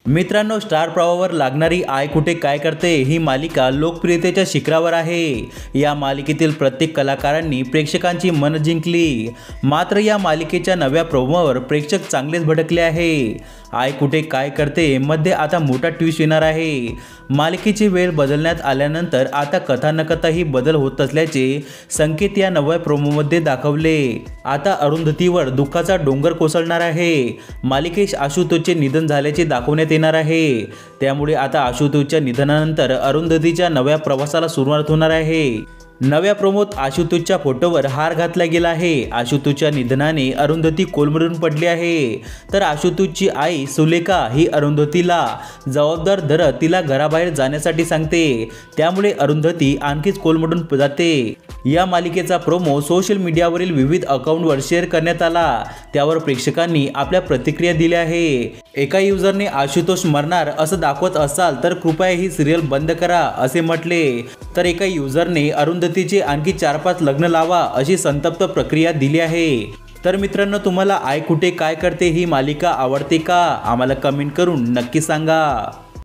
मित्रांनो, स्टार प्रवाहावर लागणारी आय कुठे काय करते ही मालिका लोकप्रियतेच्या शिखरावर आहे। या मालिकेतील प्रत्येक कलाकारांनी प्रेक्षकांची मन जिंकली। मात्र या मालिकेच्या नव्या प्रोमोवर प्रेक्षक चांगलेच भडकले आहे। आय कुठे काय करते मध्ये आता मोठा ट्विस्ट येणार आहे। मालिकेची वेळ बदलण्यात आल्यानंतर आता कथानकातही बदल होत असल्याचे संकेत या नव्या प्रोमोमध्ये दाखवले। आता अरुंधतीवर दुःखाचा डोंगर कोसळणार आहे। मालिकेत आशुतोषचे निधन झाल्याचे दाखवण्यात येणार आहे। त्यामुळे आता आशुतोषच्या निधनानंतर अरुंधतीच्या नव्या प्रवासाला सुरुवात होणार आहे। नव्या प्रोमोत आशुतोषच्या फोटोवर हार घातला गेला आहे। आशुतोषच्या निधनाने अरुंधती कोलमडून पडली आहे। तर आशुतोषची आई सुलेखा ही अरुंधतीला जबाबदार धरत तिला घराबाहेर जाण्यासाठी सांगते। त्यामुळे अरुंधती आणखीच कोलमडून जाते। या मालिकेचा प्रोमो सोशल मीडियावरील विविध अकाउंटवर शेअर करण्यात आला। त्यावर प्रेक्षकांनी आपल्या प्रतिक्रिया दिल्या आहे। एका युजरने आशुतोष मरणार असं दाखवत असाल तर कृपया ही सिरियल बंद करा असे म्हटले। तर एका युजरने अरुंधतीचे आणखी 4-5 लग्न लावा अशी संतप्त प्रक्रिया दिली आहे। तर मित्रांनो, तुम्हाला आय कुठे काय करते ही मालिका आवडते का? आम्हाला कमेंट करून नक्की सांगा।